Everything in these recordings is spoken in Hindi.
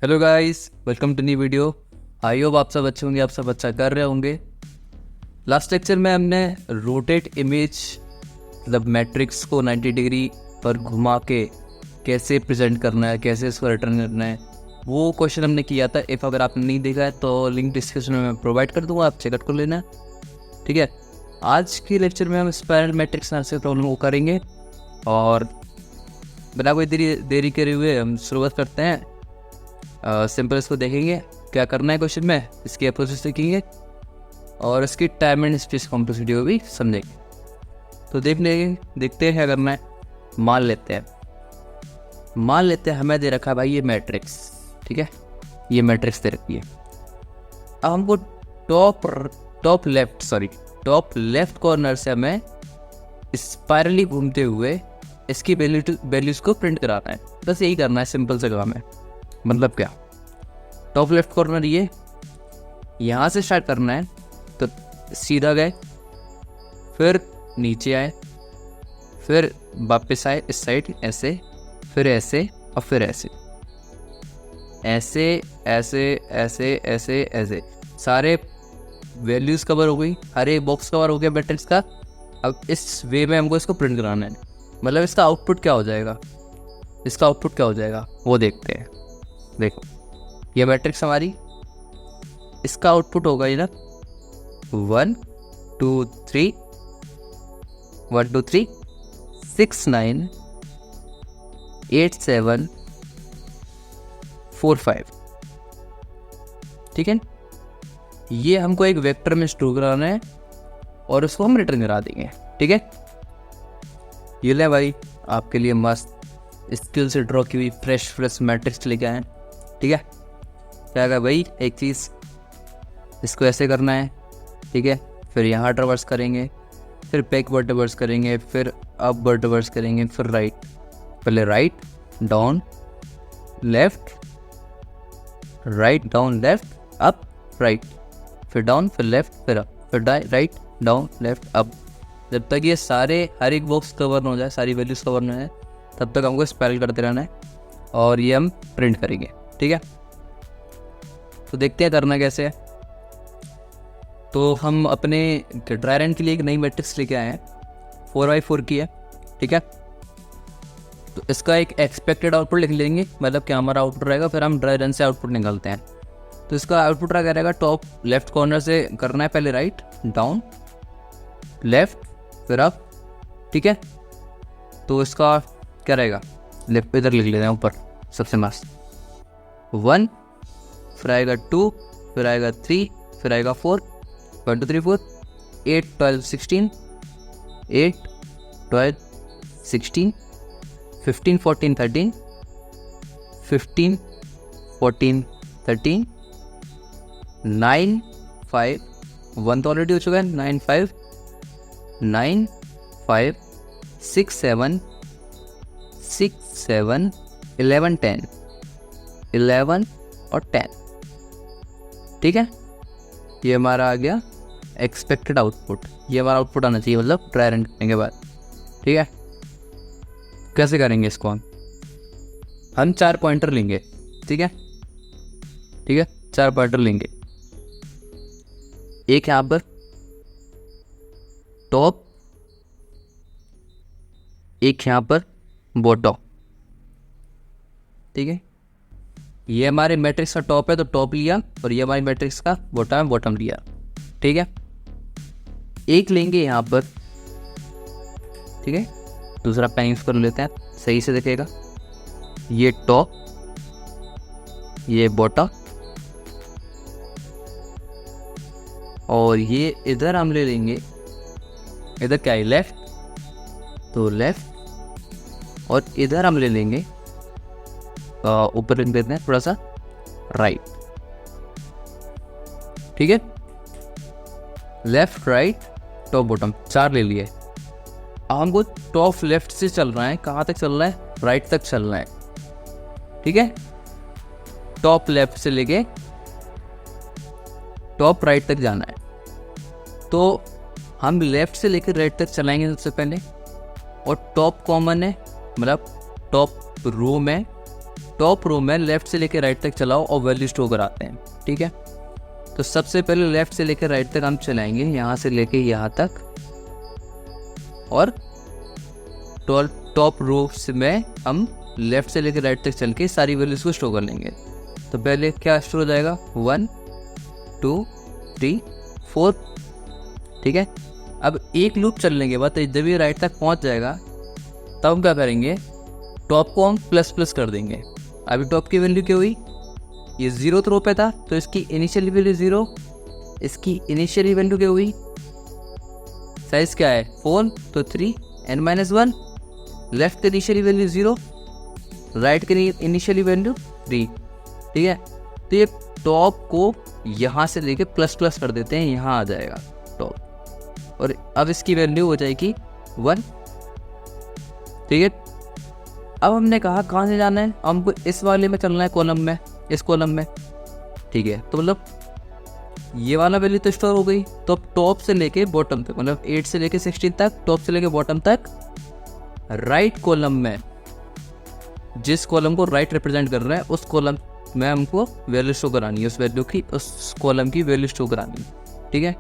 Hello guys, welcome to new video. I hope आप सब अच्छे होंगे, आप सब अच्छा कर रहे होंगे। लास्ट लेक्चर में हमने रोटेट इमेज मतलब मैट्रिक्स को 90 डिग्री पर घुमा के कैसे प्रेजेंट करना है, कैसे इसको रिटर्न करना है, वो क्वेश्चन हमने किया था। इफ़ अगर आपने नहीं देखा है तो लिंक डिस्क्रिप्शन में मैं प्रोवाइड कर दूँगा, आप चेकआउट कर लेना। ठीक है, आज के लेक्चर में हम स्पाइरल मैट्रिक्स नाम से प्रॉब्लम को करेंगे और बिना कोई देरी करे हुए हम शुरुआत करते हैं। सिंपल इसको देखेंगे क्या करना है क्वेश्चन में, इसकी अप्रोचेस देखेंगे और इसकी टाइम एंड स्पेस कॉम्प्लेक्सिटी को भी समझेंगे। तो देखते हैं क्या करना है। मान लेते हैं हमें दे रखा है भाई ये मैट्रिक्स। ठीक है, ये मैट्रिक्स दे रखी है। अब हमको टॉप लेफ्ट कॉर्नर से हमें स्पाइरली घूमते हुए इसकी वैल्यूज को प्रिंट कराना है। बस यही करना है, सिंपल सा काम है। मतलब क्या, टॉप लेफ्ट कॉर्नर ये यहाँ से स्टार्ट करना है, तो सीधा गए, फिर नीचे आए, फिर वापस आए इस साइड ऐसे, फिर ऐसे और फिर ऐसे ऐसे ऐसे ऐसे ऐसे ऐसे सारे वैल्यूज़ कवर हो गई, हर एक बॉक्स कवर हो गया मैट्रिक्स का। अब इस वे में हमको इसको प्रिंट कराना है। मतलब इसका आउटपुट क्या हो जाएगा, वो देखते हैं। देखो ये मैट्रिक्स हमारी, इसका आउटपुट होगा ये ना 1 2 3 1 2 3 6 9 8 7 4 5। ठीक है, ये हमको एक वेक्टर में स्टोर कराना है और उसको हम रिटर्न करा देंगे। ठीक है, ये ले भाई आपके लिए मस्त स्किल से ड्रॉ की हुई फ्रेश मैट्रिक्स लेके आए। ठीक है, क्या कहा भाई, एक चीज़ इसको ऐसे करना है। ठीक है, फिर यहाँ ट्रावर्स करेंगे, फिर बैकवर्ड ट्रावर्स करेंगे, फिर अपवर्ड ट्रावर्स करेंगे, फिर राइट। पहले write down left, write down left up right, फिर डाउन, फिर लेफ्ट, फिर अप, फिर राइट डाउन लेफ्ट अप। जब तक ये सारे हर एक बॉक्स कवर हो जाए, सारी वैल्यूज कवर हो जाए, तब तक हमको स्पेल करते रहना है और ये हम प्रिंट करेंगे। ठीक है, तो देखते हैं करना कैसे है। तो हम अपने ड्राई रन के लिए एक नई मैट्रिक्स लेके आए हैं, 4x4 की है। ठीक है, तो इसका एक एक्सपेक्टेड आउटपुट लिख लेंगे, मतलब क्या हमारा आउटपुट रहेगा, फिर हम ड्राई रन से आउटपुट निकालते हैं। तो इसका आउटपुट क्या रहेगा, टॉप लेफ्ट कॉर्नर से करना है, पहले राइट डाउन लेफ्ट फिर अप। ठीक है, तो इसका क्या रहेगा, लेफ्ट इधर लिख लेते हैं ऊपर सबसे मस्त 1, फिर आएगा 2, फिर आएगा 3, फिर आएगा 4 1 2 3 4 8 12 16 8 12 16 15 14 13 15 14 13 9 5 1 तो ऑलरेडी हो चुका है, 9 5 9 5 6 7 6 7 11 10 11 और 10। ठीक है, ये हमारा आ गया एक्सपेक्टेड आउटपुट। ये हमारा आउटपुट आना चाहिए, मतलब ट्राई रन करने के बाद। ठीक है, कैसे करेंगे इसको, हम 4 पॉइंटर लेंगे। ठीक है, 4 पॉइंटर लेंगे, एक यहाँ पर टॉप, एक यहाँ पर बॉटम। ठीक है, ये हमारे मैट्रिक्स का टॉप है तो टॉप लिया, और ये हमारी मैट्रिक्स का बॉटम है, बॉटम लिया। ठीक है, एक लेंगे यहाँ पर। ठीक है, दूसरा पेन यूज कर लेते हैं, सही से दिखेगा। ये टॉप, ये बॉटम, और ये इधर हम ले लेंगे, इधर क्या है लेफ्ट, तो लेफ्ट, और इधर हम ले लेंगे ऊपर लिख देते हैं थोड़ा सा राइट। ठीक है, लेफ्ट राइट टॉप बॉटम 4 ले लिए। अब हमको टॉप लेफ्ट से चल रहा है, कहाँ तक चल रहा है, राइट तक चल रहा है। ठीक है, टॉप लेफ्ट से लेके टॉप राइट तक जाना है, तो हम लेफ्ट से लेकर राइट तक चलाएंगे सबसे पहले। और टॉप कॉमन है, मतलब टॉप रो में टॉप रो में लेफ्ट से लेकर राइट तक चलाओ और वैल्यू स्टोर कराते हैं, ठीक है। तो सबसे पहले लेफ्ट से लेकर राइट तक हम चलाएंगे, यहाँ से लेके यहाँ तक, और टॉप रो में हम लेफ्ट से लेकर राइट तक चल के सारी वैल्यूज को स्टोर कर लेंगे। तो पहले क्या स्टोर हो जाएगा, 1 2 3 4, ठीक है। अब एक लूप चलने के बाद जब ये राइट तक पहुंच जाएगा तब हम क्या करेंगे, टॉप को हम प्लस प्लस कर देंगे। अभी टॉप की वैल्यू क्या हुई, ये 0th रो पे था तो इसकी इनिशियल वैल्यू 0, इसकी इनिशियल वैल्यू क्या हुई, साइज क्या है 4 तो 3 n-1, लेफ्ट की इनिशियल वैल्यू 0, राइट की इनिशियल वैल्यू 3, ठीक है। तो ये टॉप को यहाँ से लेके प्लस प्लस कर देते हैं, यहाँ आ जाएगा टॉप, और अब इसकी वैल्यू हो जाएगी 1, ठीक है। अब हमने कहा कहाँ से जाना है, हमको इस वाले में चलना है, कॉलम में, इस कॉलम में, ठीक है। तो मतलब ये वाला वैल्यू तो स्टोर हो गई, तो अब टॉप से लेके बॉटम तक, मतलब 8 से लेके 16 तक, टॉप से लेके बॉटम तक, राइट कॉलम में जिस कॉलम को राइट रिप्रेजेंट कर रहा है उस कॉलम में हमको वैल्यू स्टोर करानी है, उस वैल्यू की, उस कॉलम की वैल्यू स्टोर करानी है, ठीक है।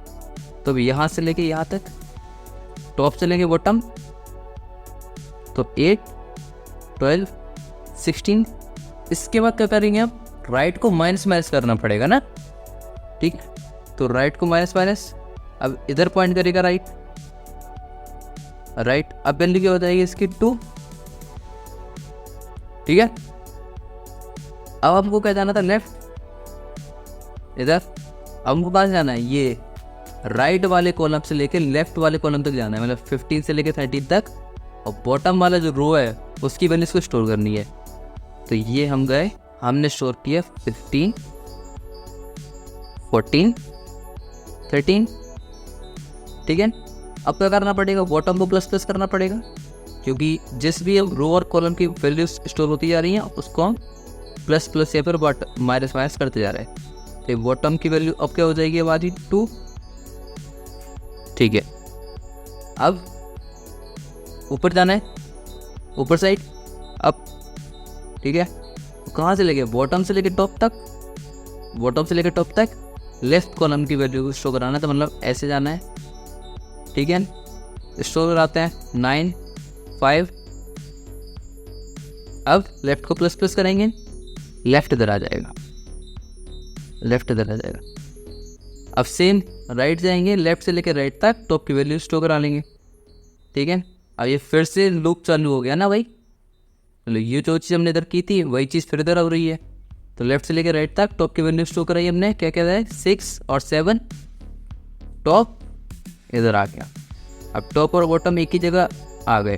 तो यहाँ से लेके यहाँ तक, टॉप से लेके बॉटम, तो 8 12 16, इसके बाद क्या करेंगे, अब राइट को माइनस माइनस करना पड़ेगा ना, ठीक है। तो राइट को माइनस माइनस, अब इधर पॉइंट करेगा राइट, अब वैल्यू क्या हो जाएगी इसकी 2, ठीक है। अब हमको क्या जाना था, लेफ्ट, इधर। अब हमको कहाँ जाना है, ये राइट वाले कॉलम से लेके लेफ्ट वाले कॉलम तक जाना है, मतलब 15 से लेके 13 तक, और बॉटम वाला जो रो है उसकी वैल्यू को स्टोर करनी है। तो ये हम गए, हमने स्टोर किया 15 14 13, ठीक है। अब क्या करना पड़ेगा, बॉटम को प्लस प्लस करना पड़ेगा, क्योंकि जिस भी रो और कॉलम की वैल्यूज स्टोर होती जा रही हैं उसको हम प्लस प्लस या फिर माइनस माइनस करते जा रहे हैं। तो बॉटम की वैल्यू अब क्या हो जाएगी, अब आधी 2, ठीक है। अब ऊपर जाना है, ऊपर साइड अब, ठीक है। कहाँ से लेके, बॉटम से लेके टॉप तक, बॉटम से लेके टॉप तक लेफ्ट कॉलम की वैल्यू को स्टोर कराना है, तो मतलब ऐसे जाना है, ठीक है। स्टोर कराते हैं 9 5, अब लेफ्ट को प्लस प्लस करेंगे, लेफ्ट इधर आ जाएगा, लेफ्ट इधर आ जाएगा। अब सेम राइट जाएंगे, लेफ्ट से लेकर राइट तक टॉप की वैल्यू स्टोर करा लेंगे, ठीक है। अब ये फिर से लूप चालू हो गया ना भाई, तो ये जो चीज़ हमने इधर की थी वही चीज़ फिर इधर हो रही है। तो लेफ्ट से लेकर राइट तक टॉप की वैल्यू स्टोर कराई हमने, क्या कहता है 6 और 7, टॉप इधर आ गया। अब टॉप और बॉटम एक ही जगह आ गए,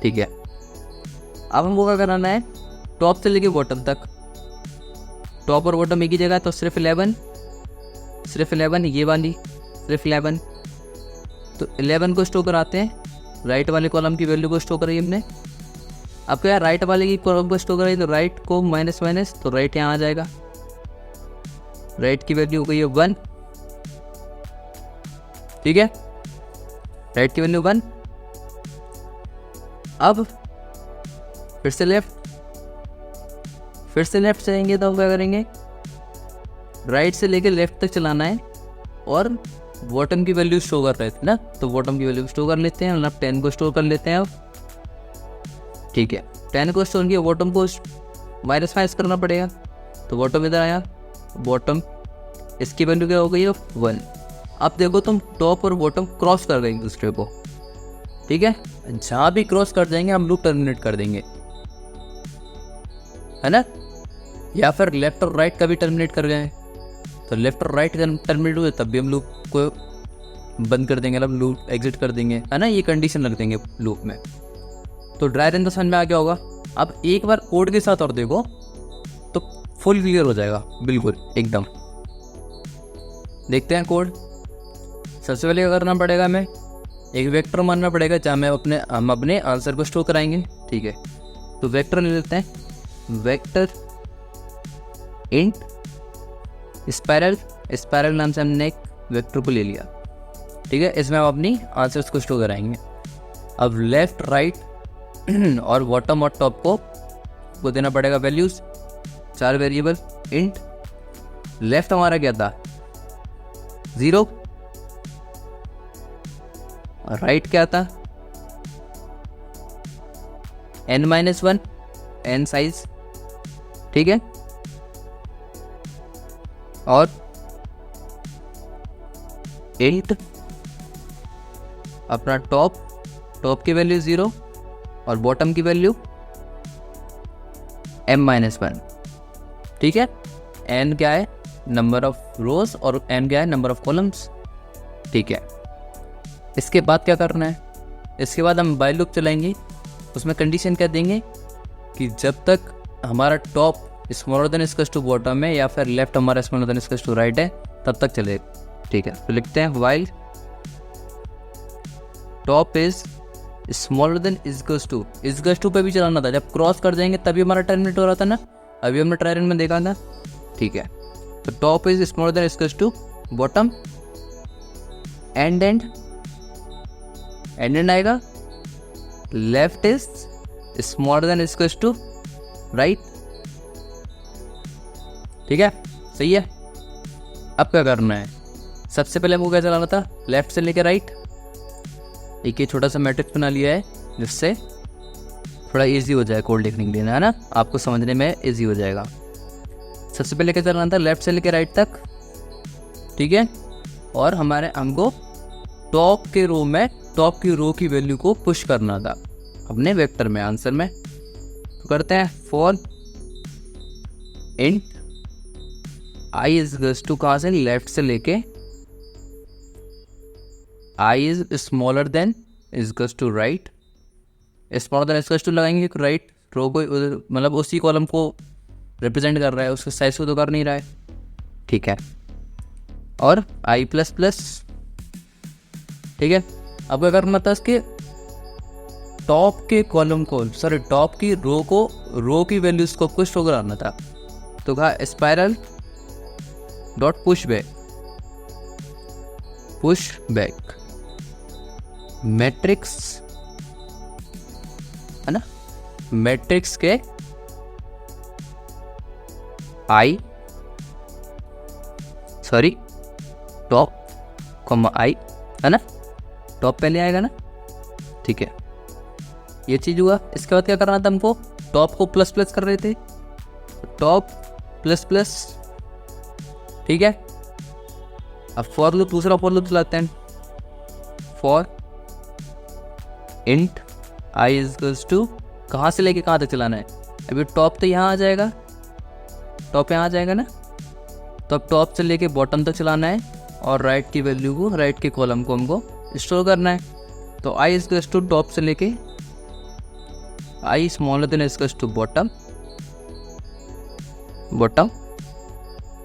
ठीक है। अब हमको क्या कराना है, टॉप से लेके बॉटम तक, टॉप और बॉटम एक ही जगह, तो सिर्फ 11 ये वाली सिर्फ 11, तो 11 को स्टोर कराते हैं, राइट वाले कॉलम की वैल्यू को स्टोर कराई हमने। अब क्या, राइट वाले की कॉलम को स्टोर कराई, तो राइट को माइनस माइनस, तो राइट यहाँ आ जाएगा, राइट की वैल्यू हो गई है 1, ठीक है, राइट की वैल्यू 1। अब फिर से लेफ्ट जाएंगे, तो हम क्या करेंगे, राइट से लेकर लेफ्ट तक चलाना है, और बॉटम की वैल्यू स्टोर कर रहे थे ना, तो बॉटम की वैल्यू स्टोर कर लेते हैं, मतलब 10 को स्टोर कर लेते हैं अब, ठीक है। 10 को स्टोर किया, बॉटम को माइनस माइनस करना पड़ेगा, तो बॉटम इधर आया, बॉटम इसकी वैल्यू क्या हो गई है 1। अब देखो तुम टॉप और बॉटम क्रॉस कर देंगे दूसरे को, ठीक है। जहाँ भी क्रॉस कर जाएंगे हम लूप टर्मिनेट कर देंगे, है ना, या फिर लेफ्ट और राइट का भी टर्मिनेट कर गए, तो लेफ्ट और राइट टर्मिनेट हुए तब भी हम लूप को बंद कर देंगे, मतलब लूप एग्जिट कर देंगे, है ना, ये कंडीशन रख देंगे लूप में। तो ड्राई रन तो समझ में आ गया होगा। अब एक बार कोड के साथ और देखो तो फुल क्लियर हो जाएगा, बिल्कुल एकदम। देखते हैं कोड। सबसे पहले क्या करना पड़ेगा, हमें एक वेक्टर मानना पड़ेगा जहाँ हम अपने आंसर को स्टोर कराएंगे, ठीक है। तो वेक्टर ले लेते हैं, वेक्टर इंट स्पाइरल नाम से हमने एक वेक्टर को ले लिया, ठीक है। इसमें हम अपनी आंसर्स को स्टोर कराएंगे। अब लेफ्ट राइट और बॉटम और टॉप को आपको देना पड़ेगा वैल्यूज, 4 वेरिएबल इंट। लेफ्ट हमारा क्या था 0 और राइट क्या था n-1 n साइज, ठीक है। और इंट अपना टॉप की वैल्यू 0 और बॉटम की वैल्यू m-1, ठीक है। n क्या है नंबर ऑफ रोज और n क्या है नंबर ऑफ कॉलम्स, ठीक है। इसके बाद क्या करना है, इसके बाद हम व्हाइल लूप चलाएंगे। उसमें कंडीशन क्या देंगे कि जब तक हमारा top smaller than equals to bottom है या फिर लेफ्ट हमारा smaller than equals to right है तब तक चलेगा, ठीक है। तो लिखते हैं while top is smaller than equals to पे भी चलाना था, जब क्रॉस कर जाएंगे तभी हमारा टर्मिनेट हो रहा था ना, अभी हमने ट्राई रन में देखा था, ठीक है। तो top is smaller than equals to bottom and आएगा left is smaller than equals to right, ठीक है, सही है। अब क्या करना है, सबसे पहले हमको क्या चलाना था लेफ्ट से लेकर राइट। एक ये छोटा सा मैट्रिक्स बना लिया है जिससे थोड़ा इजी हो जाए कोड लिखने के लिए, है ना, आपको समझने में इजी हो जाएगा। सबसे पहले क्या चलाना था लेफ्ट से लेकर राइट तक, ठीक है। और हमको टॉप की रो की वैल्यू को पुश करना था अपने वेक्टर में, आंसर में। तो करते हैं for int I is equals to, कहाँ से लेफ्ट से लेके I is smaller than equals to right. Smaller than equals to लगाएंगे राइट रो को, मतलब उसी कॉलम को रिप्रेजेंट कर रहा है, उसके साइज को तो कर नहीं रहा है, ठीक है। और आई प्लस प्लस, ठीक है। अब क्या करना था इसके टॉप के कॉलम को, सॉरी टॉप की रो की वैल्यूज को कुछ शो कराना था। तो कहा spiral dot push back matrix, है ना, मैट्रिक्स के टॉप कॉमा आई, है ना, टॉप पहले आएगा ना, ठीक है। ये चीज हुआ। इसके बाद क्या करना था हमको, टॉप को प्लस प्लस कर रहे थे, टॉप प्लस प्लस, ठीक है। अब फॉर लूप, दूसरा फॉर लूप चलाते हैं, for int I is equals to, कहाँ से लेके कहाँ तक चलाना है। अभी टॉप तो यहाँ आ जाएगा, टॉप यहाँ आ जाएगा ना, तो अब टॉप से लेके बॉटम तक चलाना है और राइट की वैल्यू को, राइट के कॉलम को हमको स्टोर करना है। तो I is equals to top से लेके I smaller than equals to bottom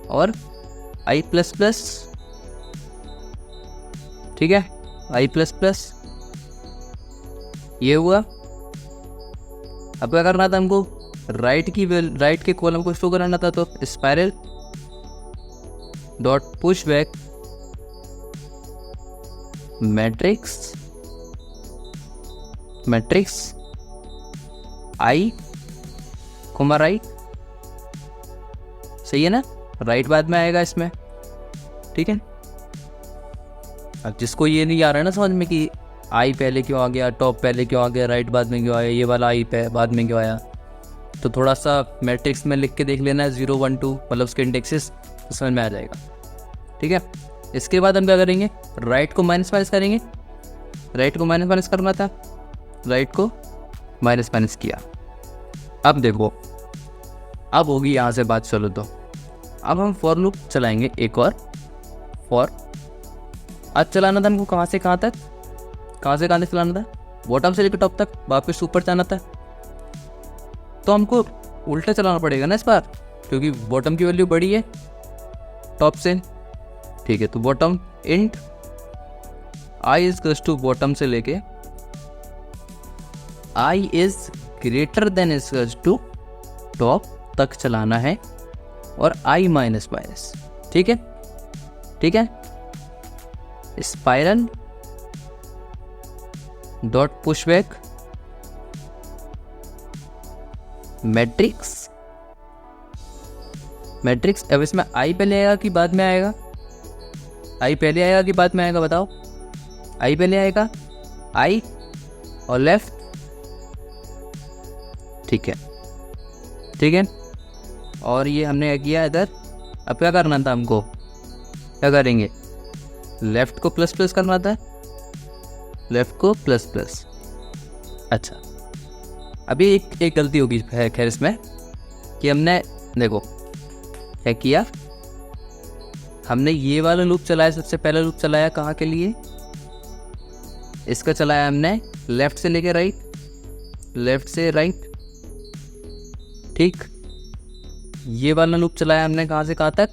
और आई प्लस प्लस, ठीक है, आई प्लस प्लस, ये हुआ। अब क्या करना था हमको, राइट के कॉलम को स्टोर कराना था। तो spiral dot push back matrix आई कोमा राइट, सही है ना, राइट बाद में आएगा इसमें, ठीक है। अब जिसको ये नहीं आ रहा है ना समझ में कि आई पहले क्यों आ गया, टॉप पहले क्यों आ गया, राइट बाद में क्यों आया, ये वाला आई पे बाद में क्यों आया, तो थोड़ा सा मैट्रिक्स में लिख के देख लेना है 0 1 2, मतलब उसके इंडेक्सेस, तो समझ में आ जाएगा, ठीक है। इसके बाद हम क्या करेंगे, राइट को माइनस करेंगे, राइट को माइनस करना था, राइट को माइनस किया। अब देखो, अब होगी यहाँ से बात, चलो तो अब हम फॉर लूप चलाएंगे एक और, फॉर आज चलाना था हमको कहाँ से कहाँ तक चलाना था, बॉटम से लेकर टॉप तक, वापस ऊपर जाना था। तो हमको उल्टा चलाना पड़ेगा ना इस बार, क्योंकि बॉटम की वैल्यू बड़ी है टॉप से, ठीक है। तो bottom int I is equals to, bottom से लेके I is greater than equals to top तक चलाना है और आई माइनस, ठीक है। Spiral dot push back matrix matrix. अब इसमें आई पहले आएगा कि बाद में आएगा? आई पहले आएगा कि बाद में आएगा बताओ? आई पहले आएगा, आई और लेफ्ट, ठीक है, ठीक है। और ये हमने क्या किया इधर, अब क्या करना था हमको, क्या करेंगे, लेफ्ट को प्लस प्लस करना था, लेफ्ट को प्लस प्लस। अच्छा, अभी एक गलती होगी खैर इसमें कि हमने देखो क्या किया, हमने ये वाला लूप चलाया, सबसे पहला लूप चलाया कहाँ के लिए, इसका चलाया हमने लेफ्ट से लेके राइट, लेफ्ट से राइट, ठीक। ये वाला लूप चलाया हमने कहाँ से कहाँ तक,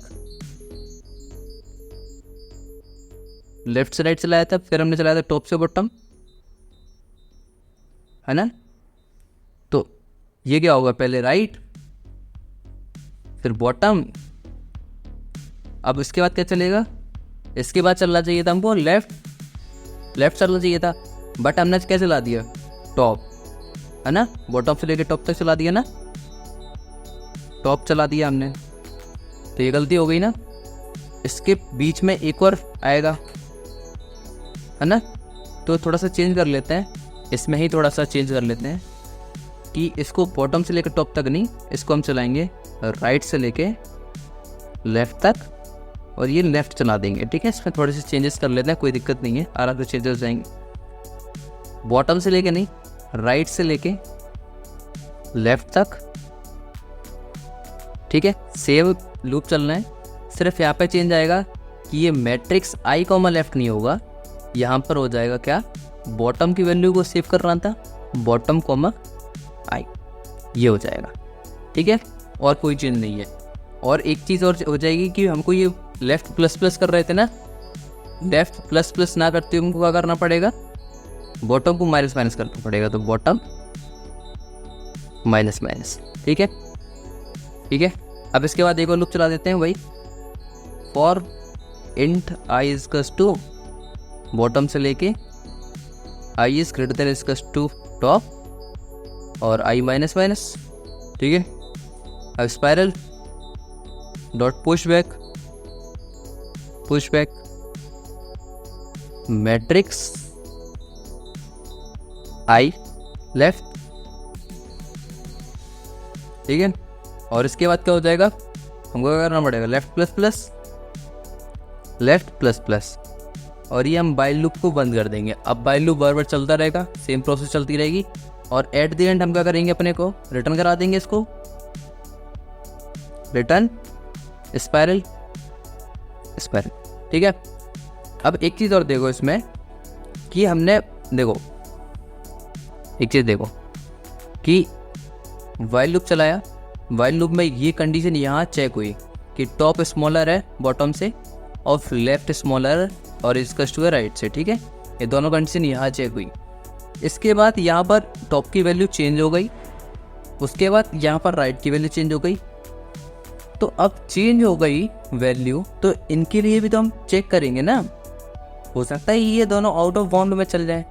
लेफ्ट से राइट चलाया था, फिर हमने चलाया था टॉप से बॉटम, है ना। तो ये क्या होगा, पहले राइट फिर बॉटम, अब इसके बाद क्या चलेगा, इसके बाद चलना चाहिए था हमको लेफ्ट, लेफ्ट चलना चाहिए था, बट हमने क्या चला दिया, टॉप, है ना, बॉटम से लेके टॉप तक चला दिया ना, टॉप चला दिया हमने, तो ये गलती हो गई ना। इसके बीच में एक और आएगा, है ना, तो थोड़ा सा चेंज कर लेते हैं, इसमें ही थोड़ा सा चेंज कर लेते हैं कि इसको बॉटम से लेकर टॉप तक नहीं, इसको हम चलाएंगे राइट से लेके लेफ्ट तक, और ये लेफ्ट चला देंगे, ठीक है। इसमें थोड़े से चेंजेस कर लेते हैं, कोई दिक्कत नहीं है, आराम से चेंजेस हो जाएंगे। बॉटम से लेके नहीं, राइट से लेके लेफ्ट तक, ठीक है। सेम लूप चलना है, सिर्फ यहाँ पे चेंज आएगा कि ये मैट्रिक्स आई कॉमा लेफ्ट नहीं होगा, यहाँ पर हो जाएगा क्या, बॉटम की वैल्यू को सेव करना था, बॉटम कॉमा आई, ये हो जाएगा, ठीक है। और कोई चेंज नहीं है। और एक चीज़ और हो जाएगी कि हमको ये लेफ्ट प्लस प्लस कर रहे थे ना, लेफ्ट प्लस प्लस ना करते हुए हमको क्या करना पड़ेगा, बॉटम को माइनस माइनस करना पड़ेगा, तो बॉटम माइनस माइनस, ठीक है, ठीक है। अब इसके बाद एक और लूप चला देते हैं भाई, for int I is to, bottom से लेके I is greater than is to top, और आई माइनस माइनस, ठीक है। अब spiral dot push back matrix I left, ठीक है। और इसके बाद क्या हो जाएगा, हमको क्या करना पड़ेगा, left plus plus, left plus plus, और ये हम बाइल लूप को बंद कर देंगे। अब बाइल लूप बार बार चलता रहेगा, सेम प्रोसेस चलती रहेगी, और एट द एंड हम क्या करेंगे, अपने को रिटर्न करा देंगे, इसको रिटर्न स्पाइरल स्पाइरल, ठीक है। अब एक चीज़ और देखो इसमें कि हमने देखो एक चीज़ देखो कि वाइल लूप चलाया, वाइल लूप में ये कंडीशन यहाँ चेक हुई कि टॉप स्मॉलर है बॉटम से और लेफ्ट स्मॉलर और इसका टू है राइट से, ठीक है। ये दोनों कंडीशन यहाँ चेक हुई। इसके बाद यहाँ पर टॉप की वैल्यू चेंज हो गई, उसके बाद यहाँ पर राइट की वैल्यू चेंज हो गई। तो अब चेंज हो गई वैल्यू, तो इनके लिए भी तो हम चेक करेंगे ना, हो सकता है ये दोनों आउट ऑफ बाउंड में चल जाए,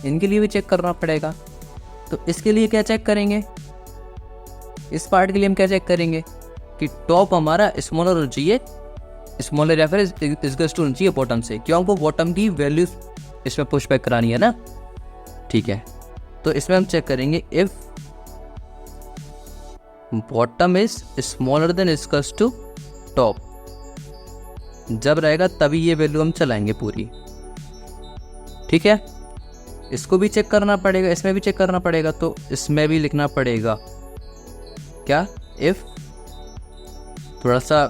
इनके लिए भी चेक करना पड़ेगा। तो इसके लिए क्या चेक करेंगे, इस पार्ट के लिए हम क्या चेक करेंगे कि टॉप हमारा स्मॉलर होना चाहिए, स्मॉलर या फिर इसका होना चाहिए बॉटम से, क्यों हमको बॉटम की वैल्यू इसमें पुश बैक करानी है ना, ठीक है। तो इसमें हम चेक करेंगे if bottom is smaller than इसकस टू टॉप, जब रहेगा तभी ये वैल्यू हम चलाएंगे पूरी, ठीक है। इसको भी चेक करना पड़ेगा, इसमें भी चेक करना पड़ेगा, तो इसमें भी लिखना पड़ेगा क्या, इफ, थोड़ा सा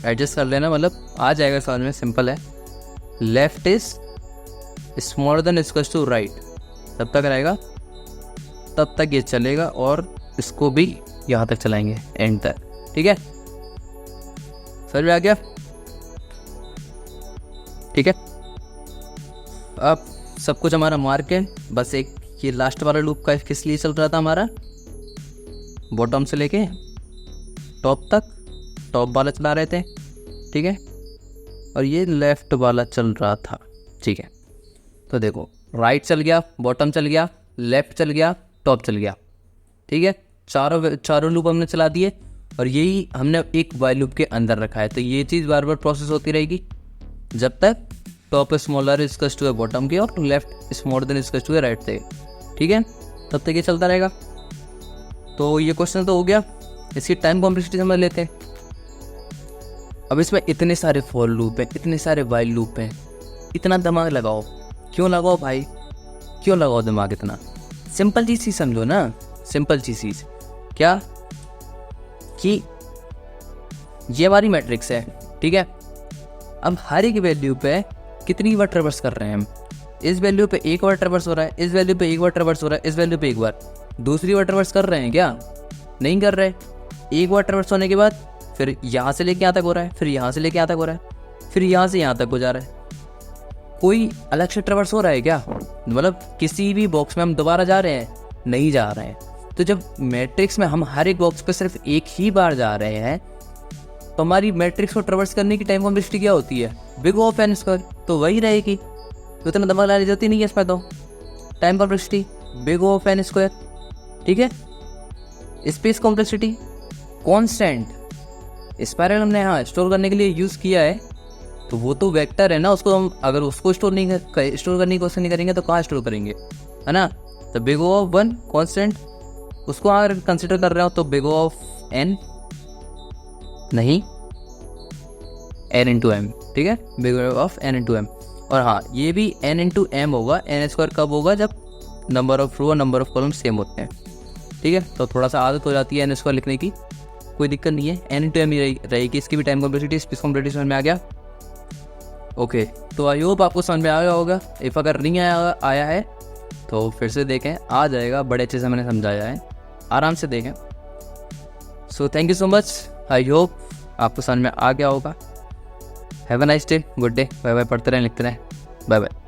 एडजस्ट कर लेना, मतलब आ जाएगा समझ में, सिंपल है। लेफ्ट इज स्मॉलर देन इसकस टू राइट, तब तक रहेगा, तब तक ये चलेगा, और इसको भी यहाँ तक चलाएंगे एंड तक, ठीक है। समझ में आ गया, ठीक है। अब सब कुछ हमारा मार्क है, बस एक ये लास्ट वाला लूप का किस लिए चल रहा था हमारा, बॉटम से लेके टॉप तक, टॉप वाला चला रहे थे, ठीक है, और ये लेफ्ट वाला चल रहा था, ठीक है। तो देखो राइट चल गया, बॉटम चल गया, लेफ्ट चल गया, टॉप चल गया, ठीक है। चारों लूप हमने चला दिए और यही हमने एक वाइल लूप के अंदर रखा है। तो ये चीज़ बार बार प्रोसेस होती रहेगी जब तक top smaller is to bottom की और left smaller than is to right से, ठीक है, तब तक ये चलता रहेगा। तो ये क्वेश्चन तो हो गया। इसकी टाइम कॉम्प्लेक्सिटी समझ लेते हैं। अब इसमें इतने सारे फॉर लूप हैं, इतने सारे वाइल लूप हैं, इतना दिमाग लगाओ, क्यों लगाओ भाई, क्यों लगाओ दिमाग इतना? सिंपल चीज़ ही समझो ना, सिंपल चीज़ क्या कि ये हमारी मैट्रिक्स है, ठीक है। अब हर एक वैल्यू पे कितनी बार ट्रेवर्स कर रहे हैं हम? इस वैल्यू पे एक बार ट्रेवर्स हो रहा है, इस वैल्यू पे एक बार ट्रेवर्स हो रहा है, इस वैल्यू पे एक बार, दूसरी बार ट्रेवर्स कर रहे हैं क्या? नहीं कर रहे। एक बार ट्रेवर्स होने के बाद फिर यहाँ से लेके यहाँ तक हो रहा है, फिर यहाँ से लेके यहाँ तक हो रहा है, फिर यहाँ से यहाँ तक हो जा रहा है। कोई अलग से ट्रेवर्स हो रहा है क्या? मतलब किसी भी बॉक्स में हम दोबारा जा रहे हैं? नहीं जा रहे हैं। तो जब मैट्रिक्स में हम हर एक बॉक्स पे सिर्फ एक ही बार जा रहे हैं तो हमारी मैट्रिक्स को ट्रेवर्स करने की टाइम कॉम्प्लेक्सिटी क्या होती है? बिग ऑफ एन स्क्वायर, तो वही रहेगी। तो इतना दिमाग लगाने की जरूरत ही नहीं है इसमें। तो time complexity big of n square, ठीक है। स्पेस कॉम्प्लेक्सिटी कांस्टेंट, स्पाइरल हमने यहाँ स्टोर करने के लिए यूज़ किया है, तो वो तो वेक्टर है ना, उसको हम अगर उसको स्टोर करने की कोशिश नहीं करेंगे तो कहाँ स्टोर करेंगे, है ना। तो big O of one constant, उसको अगर कंसिडर कर रहे हो तो बिग ओ ऑफ एन नहीं एन इंटू एम, ठीक है, big O of n into m. और हाँ, ये भी एन इंटू एम होगा। एन स्क्वायर कब होगा? जब नंबर ऑफ रो और नंबर ऑफ कॉलम सेम होते हैं, ठीक है। तो थोड़ा सा आदत हो जाती है एन स्क्वायर लिखने की, कोई दिक्कत नहीं है, एन इंटू एम ही रहेगी। इसकी भी टाइम कॉम्प्लेक्सिटी, स्पेस कॉम्प्लेक्सिटी समझ में आ गया? ओके, तो आई होप आपको समझ में आ गया होगा। इफ़ अगर नहीं आया है तो फिर से देखें, आ जाएगा, बड़े अच्छे से मैंने समझाया है, आराम से देखें। So thank you so much, I hope आपको समझ में आ गया होगा। Have a nice day, good day, bye bye. पढ़ते रहें, लिखते रहें, बाय बाय।